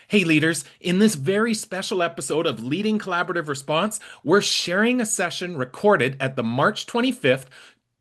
Hey, leaders, in this very special episode of Leading Collaborative Response, we're sharing a session recorded at the March 25th,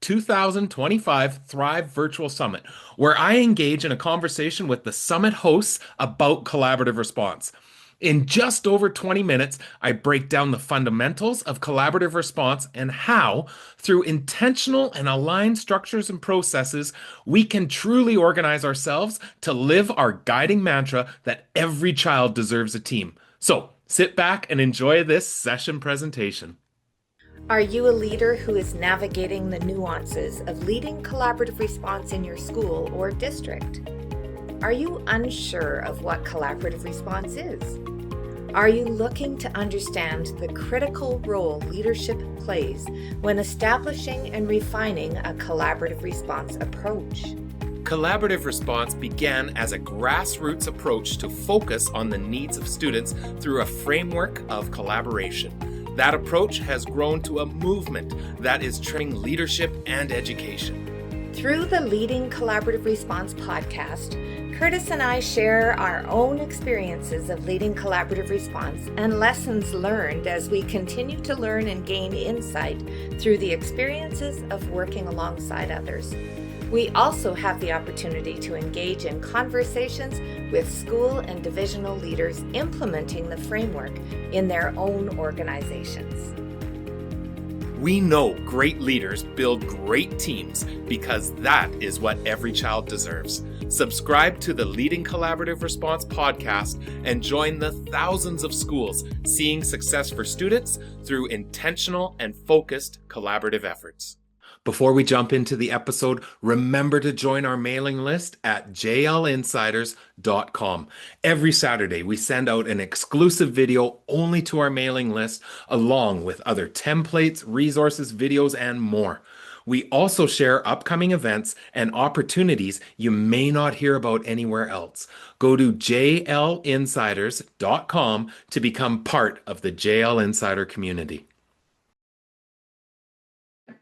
2025 Thrive Virtual Summit, where I engage in a conversation with the summit hosts about collaborative response. In just over 20 minutes, I break down the fundamentals of collaborative response and how, through intentional and aligned structures and processes, we can truly organize ourselves to live our guiding mantra that every child deserves a team. So sit back and enjoy this session presentation. Are you a leader who is navigating the nuances of leading collaborative response in your school or district? Are you unsure of what collaborative response is? Are you looking to understand the critical role leadership plays when establishing and refining a collaborative response approach? Collaborative response began as a grassroots approach to focus on the needs of students through a framework of collaboration. That approach has grown to a movement that is training leadership and education. Through the Leading Collaborative Response podcast, Kurtis and I share our own experiences of leading collaborative response and lessons learned as we continue to learn and gain insight through the experiences of working alongside others. We also have the opportunity to engage in conversations with school and divisional leaders implementing the framework in their own organizations. We know great leaders build great teams because that is what every child deserves. Subscribe to the Leading Collaborative Response podcast and join the thousands of schools seeing success for students through intentional and focused collaborative efforts. Before we jump into the episode, remember to join our mailing list at jlinsiders.com. Every Saturday, we send out an exclusive video only to our mailing list, along with other templates, resources, videos, and more. We also share upcoming events and opportunities you may not hear about anywhere else. Go to jlinsiders.com to become part of the JL Insider community.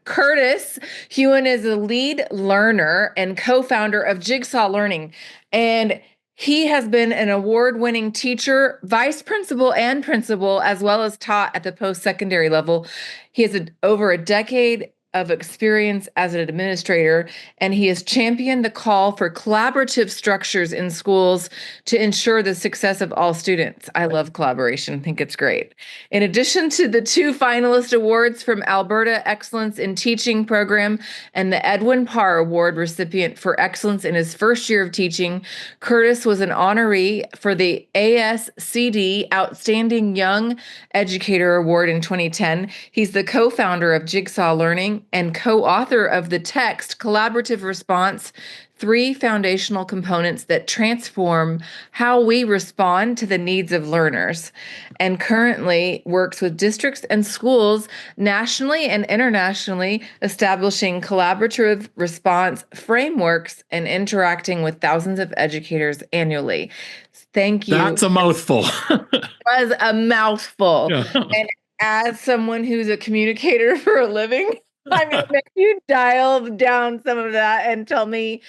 Kurtis Hewson is a lead learner and co-founder of Jigsaw Learning, and he has been an award-winning teacher, vice principal, and principal, as well as taught at the post-secondary level. He has over a decade of experience as an administrator, and he has championed the call for collaborative structures in schools to ensure the success of all students. I love collaboration. I think it's great. In addition to the 2 finalist awards from Alberta Excellence in Teaching Program and the Edwin Parr Award recipient for excellence in his first year of teaching, Kurtis was an honoree for the ASCD Outstanding Young Educator Award in 2010. He's the co-founder of Jigsaw Learning and co-author of the text Collaborative Response, 3 foundational components that transform how we respond to the needs of learners, and currently works with districts and schools nationally and internationally, establishing collaborative response frameworks and interacting with thousands of educators annually. Thank you. That's a mouthful. It was a mouthful. Yeah. And as someone who's a communicator for a living, I mean, if you dial down some of that and tell me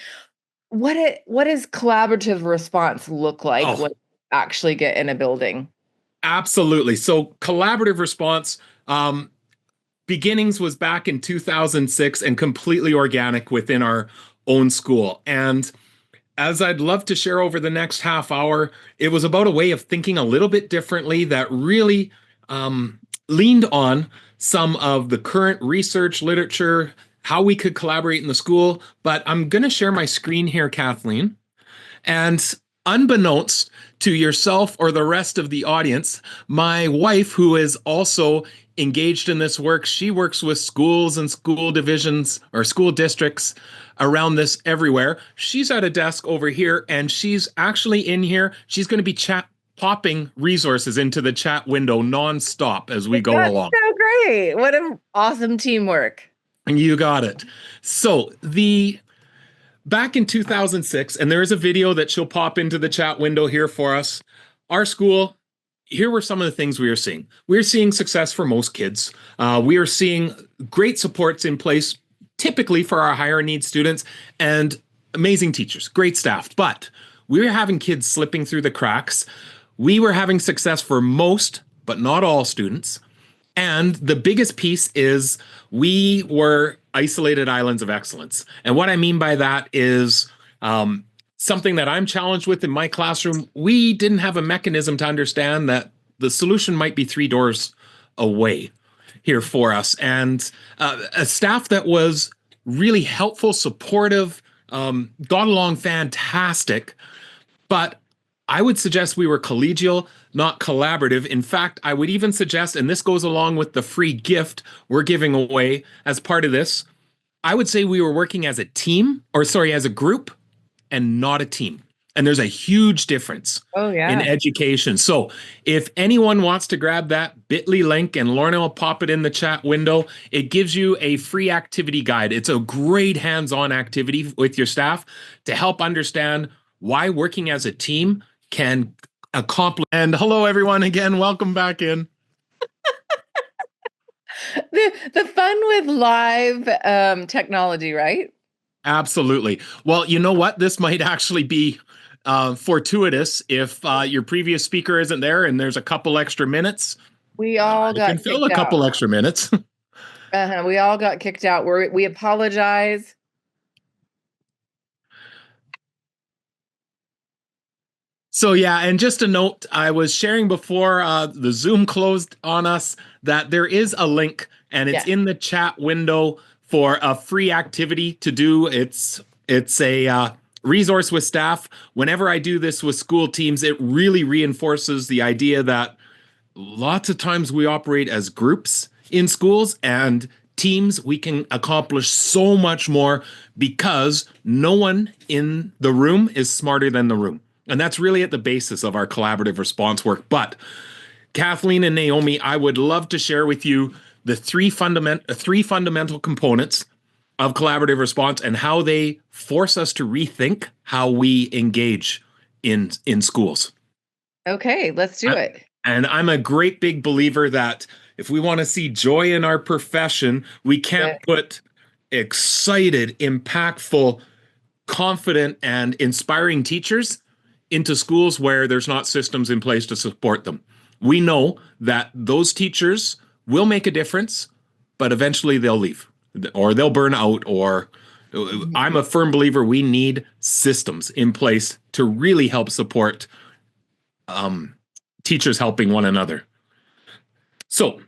what does collaborative response look like when you actually get in a building? Absolutely. So collaborative response beginnings was back in 2006 and completely organic within our own school. And as I'd love to share over the next half hour, it was about a way of thinking a little bit differently that really leaned on some of the current research literature, how we could collaborate in the school. But I'm going to share my screen here, Kathleen. And unbeknownst to yourself or the rest of the audience, my wife, who is also engaged in this work, she works with schools and school divisions or school districts around this everywhere. She's at a desk over here, and she's actually in here. She's going to be popping resources into the chat window nonstop as we go along. So great. What an awesome teamwork. You got it. So back in 2006, and there is a video that she'll pop into the chat window here for us. Our school, here were some of the things we were seeing. We're seeing success for most kids. We are seeing great supports in place, typically for our higher need students, and amazing teachers, great staff. But we were having kids slipping through the cracks we were having success for most, but not all students. And the biggest piece is we were isolated islands of excellence. And what I mean by that is something that I'm challenged with in my classroom. We didn't have a mechanism to understand that the solution might be 3 doors away here for us. And a staff that was really helpful, supportive, got along fantastic. But I would suggest we were collegial, not collaborative. In fact, I would even suggest, and this goes along with the free gift we're giving away as part of this, I would say we were working as a team, or sorry, as a group and not a team. And there's a huge difference in education. So if anyone wants to grab that bit.ly link, and Lorna will pop it in the chat window, it gives you a free activity guide. It's a great hands-on activity with your staff to help understand why working as a team can accomplish. And hello, everyone, again, welcome back in. The fun with live technology, right? Absolutely. Well, you know what? This might actually be fortuitous if your previous speaker isn't there and there's a couple extra minutes. We all got can fill a couple extra minutes. We all got kicked out. We apologize. So yeah, and just a note, I was sharing before the Zoom closed on us that there is a link, and it's in the chat window for a free activity to do. It's a resource with staff. Whenever I do this with school teams, it really reinforces the idea that lots of times we operate as groups in schools, and teams, we can accomplish so much more because no one in the room is smarter than the room. And that's really at the basis of our collaborative response work. But Kathleen and Naomi, I would love to share with you the three fundamental components of collaborative response and how they force us to rethink how we engage in schools. Okay, let's do it. And I'm a great big believer that if we want to see joy in our profession, we can't put excited, impactful, confident, and inspiring teachers into schools where there's not systems in place to support them. We know that those teachers will make a difference, but eventually they'll leave or they'll burn out, or I'm a firm believer we need systems in place to really help support teachers helping one another. So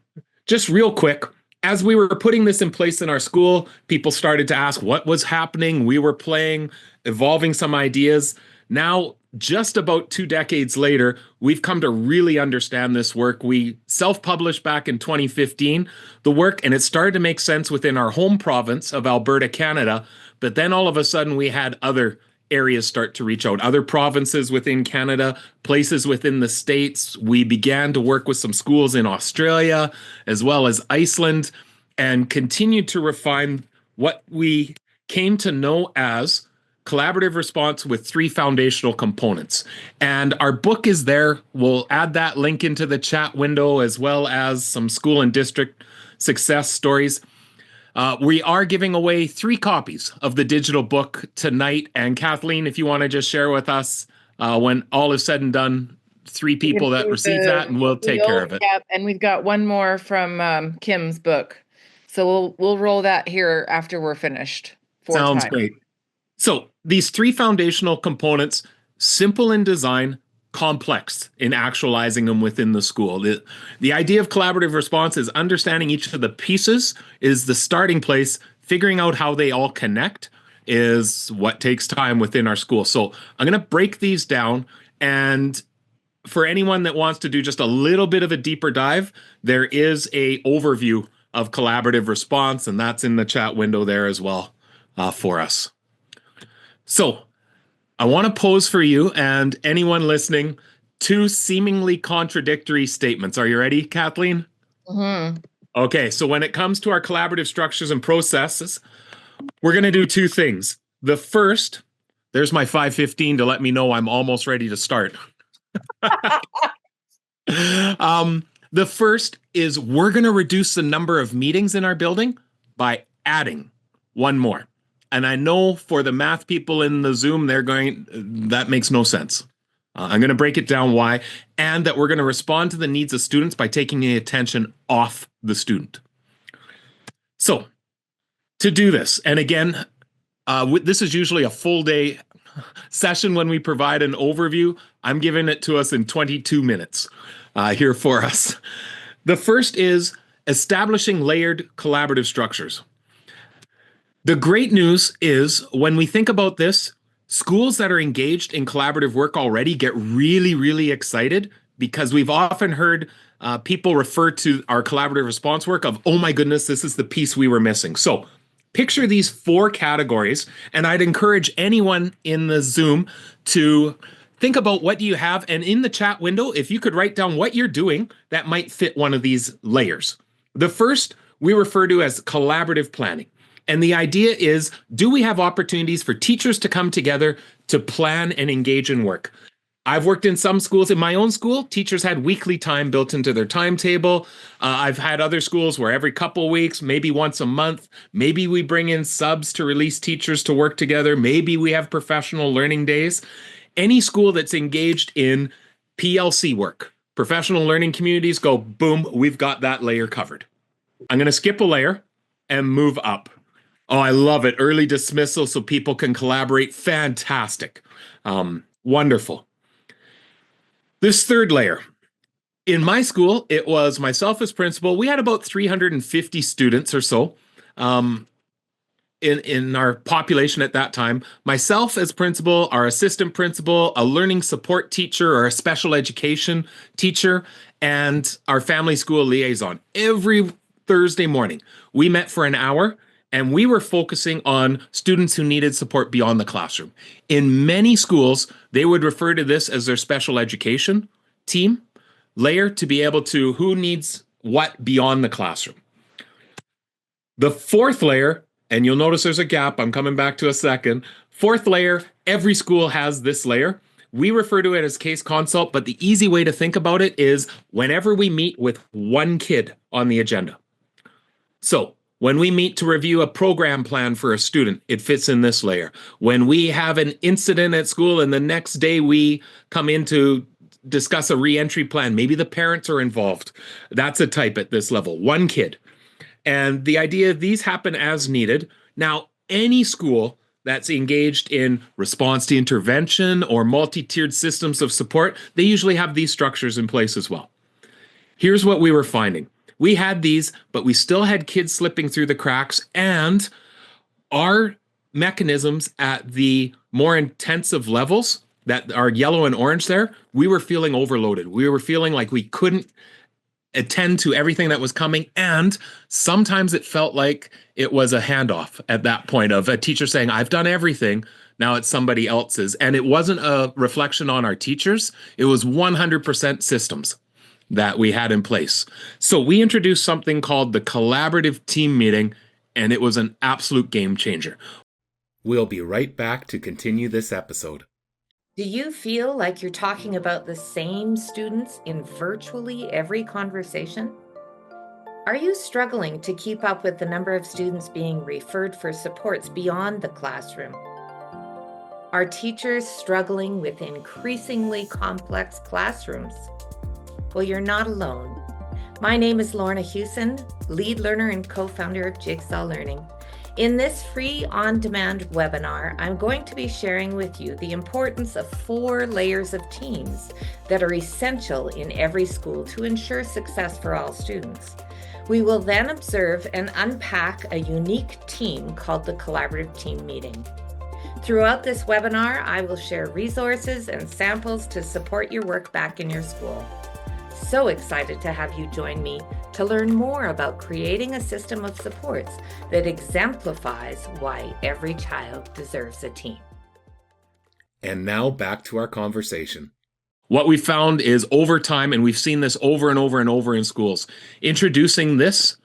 just real quick, as we were putting this in place in our school, people started to ask what was happening. We were playing, evolving some ideas. Now, just about 2 decades later, we've come to really understand this work. We self-published back in 2015 the work, and it started to make sense within our home province of Alberta, Canada. But then all of a sudden, we had other areas start to reach out, other provinces within Canada, places within the States. We began to work with some schools in Australia, as well as Iceland, and continued to refine what we came to know as collaborative response with 3 foundational components. And our book is there. We'll add that link into the chat window, as well as some school and district success stories. We are giving away 3 copies of the digital book tonight. And Kathleen, if you want to just share with us when all is said and done, 3 people that receive that, and we'll take care of it. Yeah, and we've got one more from Kim's book. So we'll roll that here after we're finished. Sounds great. So these 3 foundational components, simple in design, complex in actualizing them within the school. The idea of collaborative response is understanding each of the pieces is the starting place. Figuring out how they all connect is what takes time within our school. So I'm going to break these down. And for anyone that wants to do just a little bit of a deeper dive, there is a overview of collaborative response, and that's in the chat window there as well for us. So I want to pose for you and anyone listening 2 seemingly contradictory statements. Are you ready, Kathleen? Mm-hmm. Okay, so when it comes to our collaborative structures and processes, we're going to do 2 things. The first, there's my 5:15 to let me know I'm almost ready to start. The first is we're going to reduce the number of meetings in our building by adding 1 more. And I know for the math people in the Zoom, that makes no sense. I'm going to break it down why, and that we're going to respond to the needs of students by taking the attention off the student. So, to do this, and again, this is usually a full day session when we provide an overview. I'm giving it to us in 22 minutes here for us. The first is establishing layered collaborative structures. The great news is when we think about this, schools that are engaged in collaborative work already get really, really excited because we've often heard people refer to our collaborative response work of, oh my goodness, this is the piece we were missing. So picture these 4 categories, and I'd encourage anyone in the Zoom to think about what do you have, and in the chat window, if you could write down what you're doing that might fit one of these layers. The first we refer to as collaborative planning. And the idea is, do we have opportunities for teachers to come together to plan and engage in work? I've worked in some schools. In my own school, teachers had weekly time built into their timetable. I've had other schools where every couple weeks, maybe once a month, maybe we bring in subs to release teachers to work together. Maybe we have professional learning days. Any school that's engaged in PLC work, professional learning communities, go, boom, we've got that layer covered. I'm going to skip a layer and move up. Oh, I love it. Early dismissal so people can collaborate. Fantastic. Wonderful. This third layer. In my school, it was myself as principal. We had about 350 students or so in our population at that time. Myself as principal, our assistant principal, a learning support teacher or a special education teacher, and our family school liaison. Every Thursday morning, we met for an hour, and we were focusing on students who needed support beyond the classroom. In many schools, they would refer to this as their special education team layer to be able to who needs what beyond the classroom. The fourth layer, and you'll notice there's a gap, I'm coming back to a second. Fourth layer, every school has this layer. We refer to it as case consult, but the easy way to think about it is whenever we meet with one kid on the agenda. So, when we meet to review a program plan for a student, it fits in this layer. When we have an incident at school and the next day we come in to discuss a reentry plan, maybe the parents are involved. That's a type at this level, one kid. And the idea, these happen as needed. Now, any school that's engaged in response to intervention or multi-tiered systems of support, they usually have these structures in place as well. Here's what we were finding. We had these, but we still had kids slipping through the cracks, and our mechanisms at the more intensive levels that are yellow and orange there, we were feeling overloaded. We were feeling like we couldn't attend to everything that was coming, and sometimes it felt like it was a handoff at that point of a teacher saying, I've done everything, now it's somebody else's. And it wasn't a reflection on our teachers, it was 100% systems that we had in place. So we introduced something called the collaborative team meeting, and it was an absolute game changer. We'll be right back to continue this episode. Do you feel like you're talking about the same students in virtually every conversation? Are you struggling to keep up with the number of students being referred for supports beyond the classroom? Are teachers struggling with increasingly complex classrooms? Well, you're not alone. My name is Lorna Hewson, lead learner and co-founder of Jigsaw Learning. In this free on-demand webinar, I'm going to be sharing with you the importance of 4 layers of teams that are essential in every school to ensure success for all students. We will then observe and unpack a unique team called the Collaborative Team Meeting. Throughout this webinar, I will share resources and samples to support your work back in your school. So excited to have you join me to learn more about creating a system of supports that exemplifies why every child deserves a team. And now back to our conversation. What we found is over time, and we've seen this over and over and over in schools, introducing this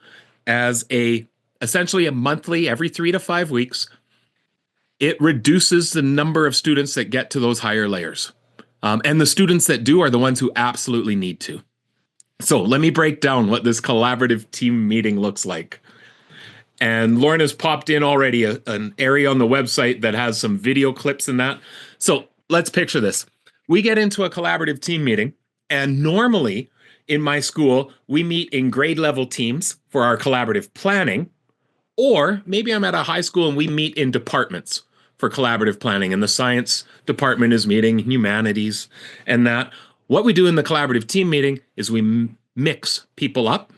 as essentially a monthly, every 3 to 5 weeks, it reduces the number of students that get to those higher layers. And the students that do are the ones who absolutely need to. So let me break down what this collaborative team meeting looks like. And Lauren has popped in already an area on the website that has some video clips in that. So let's picture this. we get into a collaborative team meeting, and normally in my school, we meet in grade level teams for our collaborative planning, or maybe I'm at a high school and we meet in departments for collaborative planning, and the science department is meeting, humanities, and that. What we do in the collaborative team meeting is we mix people up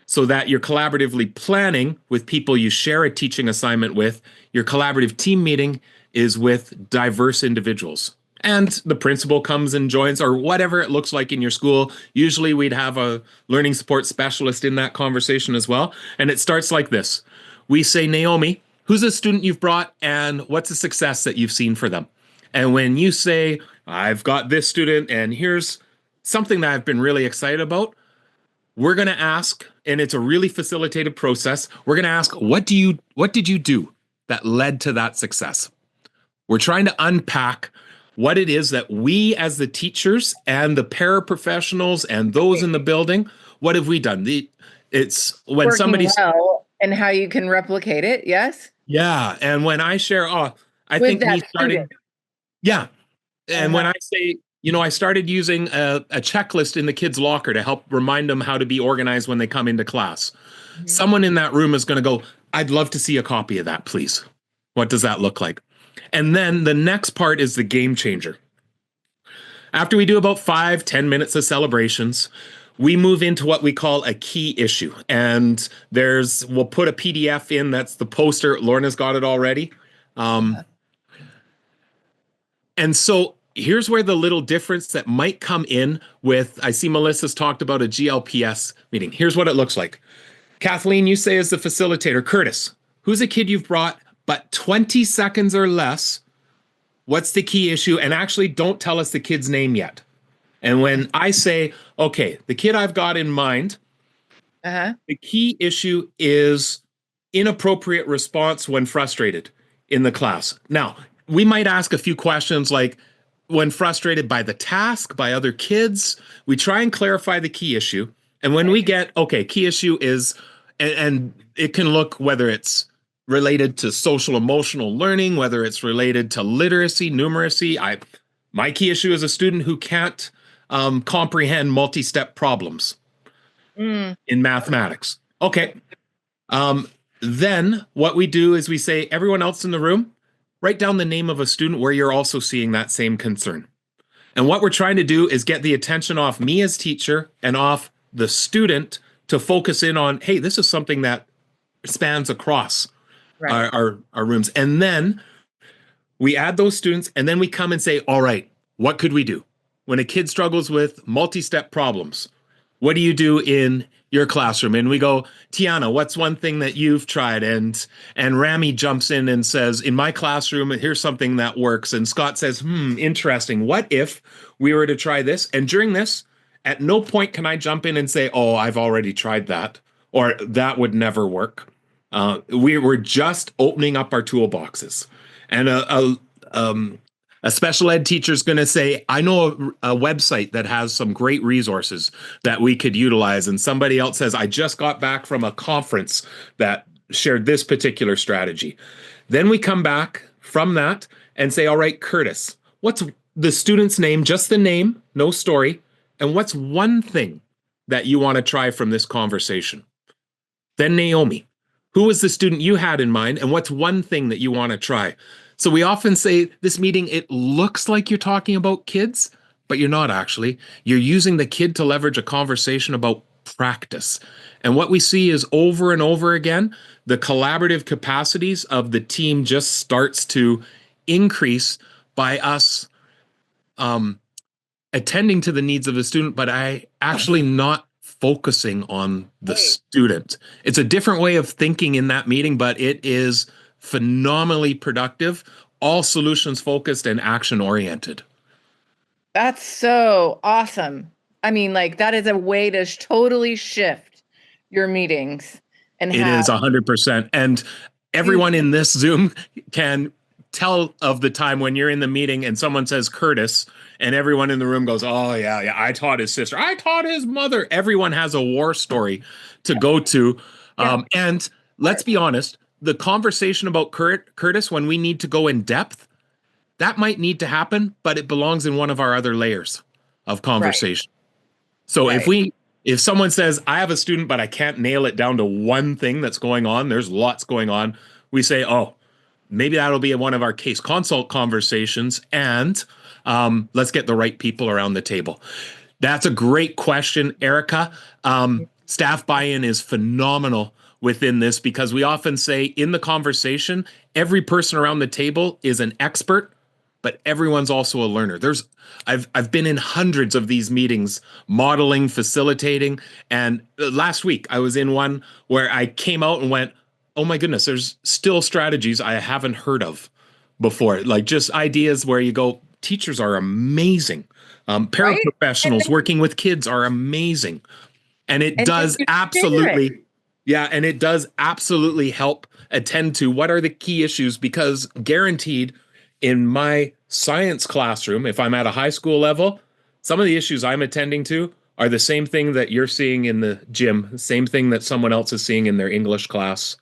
so that you're collaboratively planning with people you share a teaching assignment with. Your collaborative team meeting is with diverse individuals. And the principal comes and joins, or whatever it looks like in your school. Usually we'd have a learning support specialist in that conversation as well. And it starts like this. We say, Naomi, who's a student you've brought and what's a success that you've seen for them? And when you say, I've got this student and here's something that I've been really excited about, we're going to ask, and it's a really facilitated process, we're going to ask, what did you do that led to that success? We're trying to unpack what it is that we as the teachers and the paraprofessionals and those in the building, what have we done? It's when Working somebody's well and how you can replicate it. Yes. yeah, and when I share, I With think that me starting, student. yeah, and when Uh-huh. I say, I started using a checklist in the kids' locker to help remind them how to be organized when they come into class. Mhm. Someone in that room is going to go, I'd love to see a copy of that, please. What does that look like? And then the next part is the game changer. After we do about 5-10 minutes of celebrations, we move into what we call a key issue. And we'll put a PDF in, that's the poster. Lorna's got it already. And so here's where the little difference that might come in with, I see Melissa's talked about a GLPS meeting. Here's what it looks like. Kathleen, you say as the facilitator, Kurtis, who's a kid you've brought, but 20 seconds or less, what's the key issue? And actually don't tell us the kid's name yet. And when I say, okay, the kid I've got in mind, the key issue is inappropriate response when frustrated in the class. Now, we might ask a few questions like, when frustrated by the task, by other kids, we try and clarify the key issue. And when we get, okay, key issue is, and it can look whether it's related to social emotional learning, whether it's related to literacy, numeracy. My key issue is a student who can't comprehend multi-step problems in mathematics. Okay. Then what we do is we say, everyone else in the room, write down the name of a student where you're also seeing that same concern. And what we're trying to do is get the attention off me as teacher and off the student to focus in on, hey, this is something that spans across our rooms. And then we add those students, and then we come and say, all right, what could we do? When a kid struggles with multi-step problems, what do you do in your classroom? And we go, Tiana, what's one thing that you've tried? And Rami jumps in and says, in my classroom, here's something that works. And Scott says, interesting. What if we were to try this? And during this, at no point can I jump in and say, oh, I've already tried that, or that would never work. We were just opening up our toolboxes. And a special ed teacher is going to say, I know a website that has some great resources that we could utilize. And somebody else says, I just got back from a conference that shared this particular strategy. Then we come back from that and say, all right, Kurtis, what's the student's name, just the name, no story. And what's one thing that you want to try from this conversation? Then Naomi, who was the student you had in mind? And what's one thing that you want to try? So we often say this meeting, it looks like you're talking about kids, but you're not actually. You're using the kid to leverage a conversation about practice. And what we see is over and over again, the collaborative capacities of the team just starts to increase by us attending to the needs of the student, but I actually not focusing on the student. It's a different way of thinking in that meeting, but it is phenomenally productive, all solutions focused and action oriented. That's so awesome. I mean, like that is a way to totally shift your meetings. And it is 100%. And everyone in this Zoom can tell of the time when you're in the meeting and someone says Kurtis, and everyone in the room goes, oh, yeah, I taught his sister. I taught his mother. Everyone has a war story to go to. And let's be honest, the conversation about Kurtis, when we need to go in depth, that might need to happen, but it belongs in one of our other layers of Right. conversation. So Right. if someone says, I have a student, but I can't nail it down to one thing that's going on, there's lots going on, we say, oh, maybe that'll be one of our case consult conversations, and let's get the right people around the table. That's a great question, Erica. Staff buy-in is phenomenal within this because we often say in the conversation, every person around the table is an expert, but everyone's also a learner. I've been in hundreds of these meetings, modeling, facilitating, and last week I was in one where I came out and went, oh my goodness, there's still strategies I haven't heard of before. Like just ideas where you go, teachers are amazing. Right. Paraprofessionals working with kids are amazing. And it And does you share it. absolutely, yeah, and it does absolutely help attend to what are the key issues because guaranteed in my science classroom, if I'm at a high school level, some of the issues I'm attending to are the same thing that you're seeing in the gym, same thing that someone else is seeing in their English class.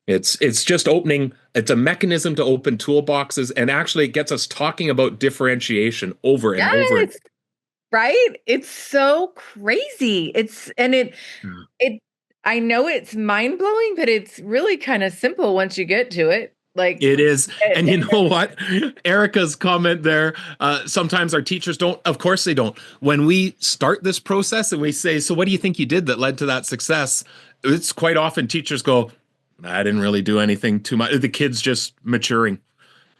It's just opening, it's a mechanism to open toolboxes, and actually it gets us talking about differentiation over and over. Yes. Right? It's so crazy. It I know it's mind-blowing, but it's really kind of simple once you get to it. Like It is. And you it, know what? Erica's comment there, sometimes our teachers don't, of course they don't. When we start this process and we say, so what do you think you did that led to that success? It's quite often teachers go, I didn't really do anything too much. The kid's just maturing.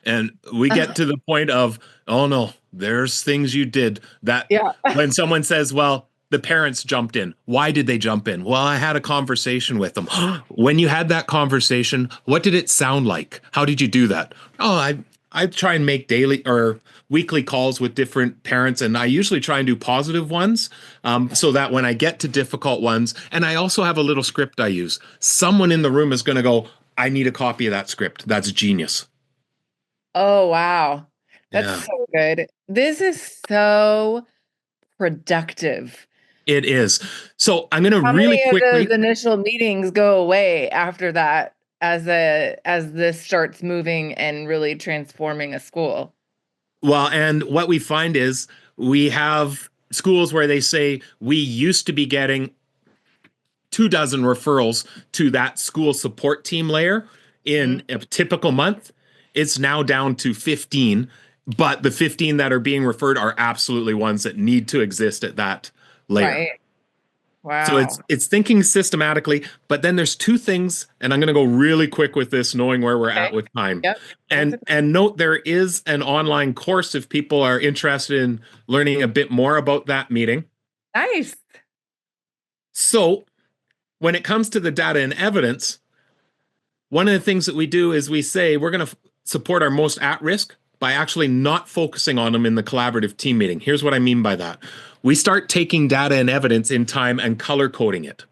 And we get to the point of, oh no, there's things you did that yeah. when someone says, well, the parents jumped in. Why did they jump in? Well, I had a conversation with them. When you had that conversation, what did it sound like? How did you do that? Oh, I try and make daily or weekly calls with different parents, and I usually try and do positive ones so that when I get to difficult ones, and I also have a little script I use, someone in the room is going to go, I need a copy of that script. That's genius. Oh, wow. That's Yeah, so good. This is so productive. it is. So I'm going to How really many of quickly. those initial meetings go away after that as this starts moving and really transforming a school? Well, and what we find is we have schools where they say we used to be getting 24 referrals to that school support team layer in Mhm. a typical month. It's now down to 15, but the 15 that are being referred are absolutely ones that need to exist at that layer. Right. So Wow. it's thinking systematically, but then there's two things, and I'm going to go really quick with this, knowing where we're at Okay. with time. Yep. And note there is an online course if people are interested in learning a bit more about that meeting. Nice. So when it comes to the data and evidence, one of the things that we do is we say we're going to support our most at risk by actually not focusing on them in the collaborative team meeting. Here's what I mean by that. We start taking data and evidence in time and color coding it.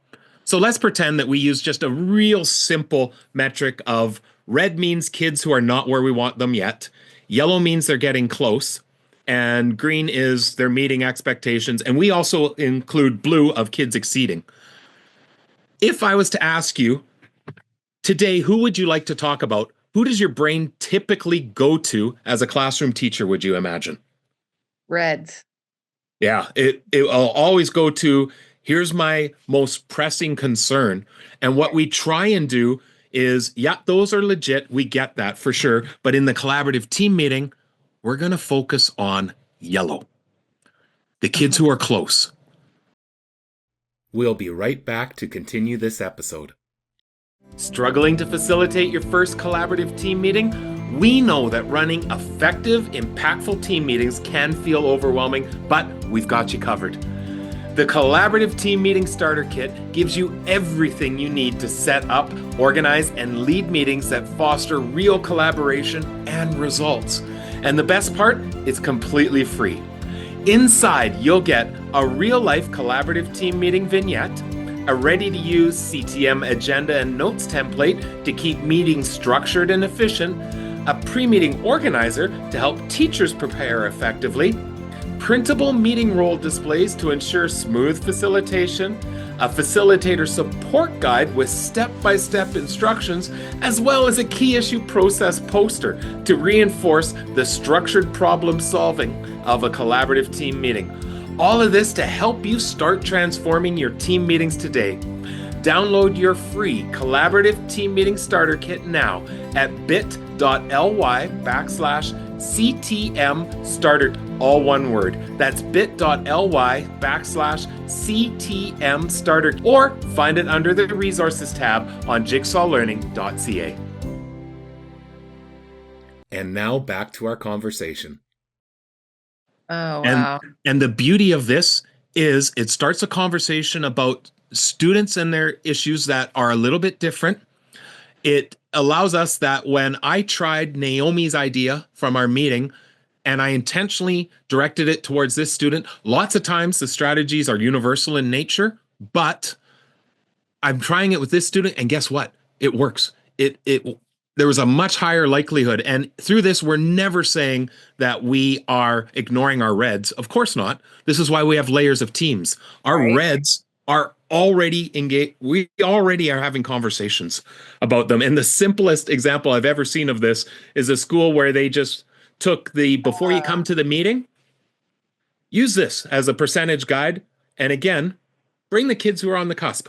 So let's pretend that we use just a real simple metric of red means kids who are not where we want them yet, yellow means they're getting close, and green is they're meeting expectations. And we also include blue of kids exceeding. If I was to ask you today, who would you like to talk about? Who does your brain typically go to as a classroom teacher, would you imagine? Reds. Yeah, it will always go to here's my most pressing concern. And what we try and do is, yeah, those are legit. We get that for sure. But in the collaborative team meeting, we're going to focus on yellow, the kids who are close. We'll be right back to continue this episode. Struggling to facilitate your first collaborative team meeting? We know that running effective, impactful team meetings can feel overwhelming, but we've got you covered. The Collaborative Team Meeting Starter Kit gives you everything you need to set up, organize, and lead meetings that foster real collaboration and results. And the best part, it's completely free. Inside, you'll get a real-life collaborative team meeting vignette, a ready-to-use CTM agenda and notes template to keep meetings structured and efficient, a pre-meeting organizer to help teachers prepare effectively, printable meeting role displays to ensure smooth facilitation, a facilitator support guide with step-by-step instructions, as well as a key issue process poster to reinforce the structured problem solving of a collaborative team meeting. All of this to help you start transforming your team meetings today. Download your free collaborative team meeting starter kit now at bit.ly/CTM starter, all one word. That's bit.ly/CTM starter, or find it under the resources tab on jigsawlearning.ca. And now back to our conversation. Oh, wow. And the beauty of this is it starts a conversation about students and their issues that are a little bit different. It allows us that when I tried Naomi's idea from our meeting and I intentionally directed it towards this student, lots of times the strategies are universal in nature, but I'm trying it with this student and guess what? It works. There was a much higher likelihood. And through this, we're never saying that we are ignoring our reds. Of course not. This is why we have layers of teams. Our reds are already engaged. We already are having conversations about them. And the simplest example I've ever seen of this is a school where they just took before you come to the meeting, use this as a percentage guide. And again, bring the kids who are on the cusp.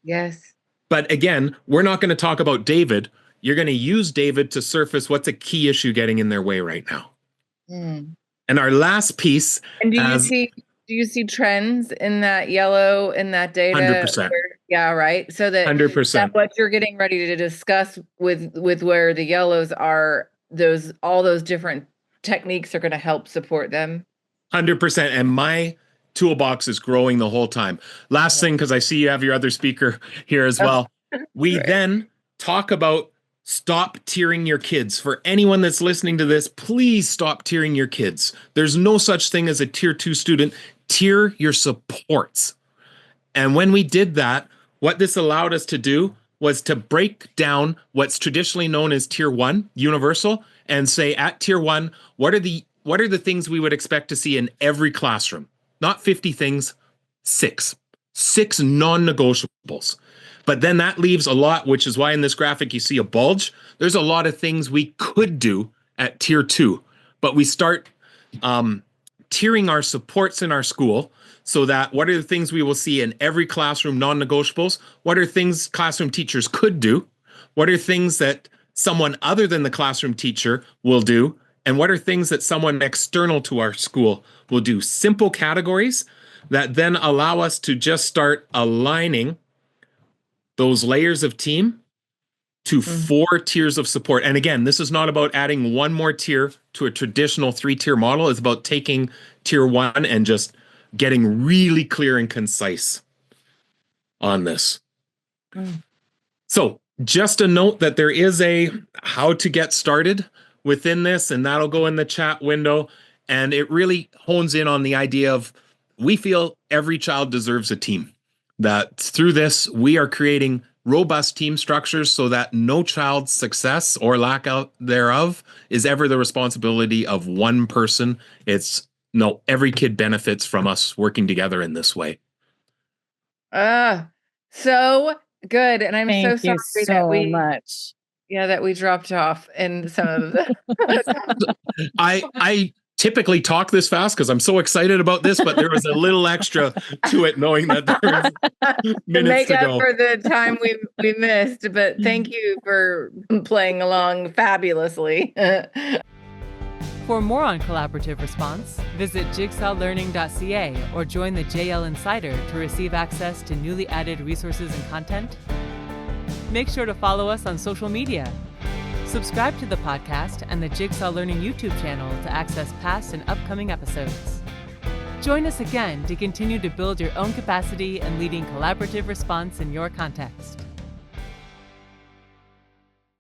Yes. But again, we're not going to talk about David. You're going to use David to surface what's a key issue getting in their way right now. And our last piece. And do you see trends in that yellow, in that data? 100%. Yeah, right. So that 100%. What you're getting ready to discuss with where the yellows are, all those different techniques are going to help support them. 100%. And my toolbox is growing the whole time. Last thing, because I see you have your other speaker here as well. We then talk about stop tiering your kids. For anyone that's listening to this, please stop tiering your kids. There's no such thing as a tier 2 student. Tier your supports. And when we did that, what this allowed us to do was to break down what's traditionally known as tier 1, universal, and say at tier 1, what are the things we would expect to see in every classroom? Not 50 things, 6 non-negotiables. But then that leaves a lot, which is why in this graphic you see a bulge. There's a lot of things we could do at tier 2, but we start tiering our supports in our school so that what are the things we will see in every classroom, non-negotiables? What are things classroom teachers could do? What are things that someone other than the classroom teacher will do? And what are things that someone external to our school will do? Simple categories that then allow us to just start aligning those layers of team to 4 tiers of support. And again, this is not about adding one more tier to a traditional 3-tier model. It's about taking tier 1 and just getting really clear and concise on this. So just a note that there is a how to get started within this, and that'll go in the chat window. And it really hones in on the idea of we feel every child deserves a team. That through this, we are creating robust team structures so that no child's success or lack thereof is ever the responsibility of one person. Every kid benefits from us working together in this way. So good. And I'm Thank so sorry you so much. Yeah, that we dropped off in some of the. I typically talk this fast because I'm so excited about this, but there was a little extra to it, knowing that there was minutes to go. Make up for the time we missed, but thank you for playing along fabulously. For more on collaborative response, visit jigsawlearning.ca or join the JL Insider to receive access to newly added resources and content. Make sure to follow us on social media. Subscribe to the podcast and the Jigsaw Learning YouTube channel to access past and upcoming episodes. Join us again to continue to build your own capacity and leading collaborative response in your context.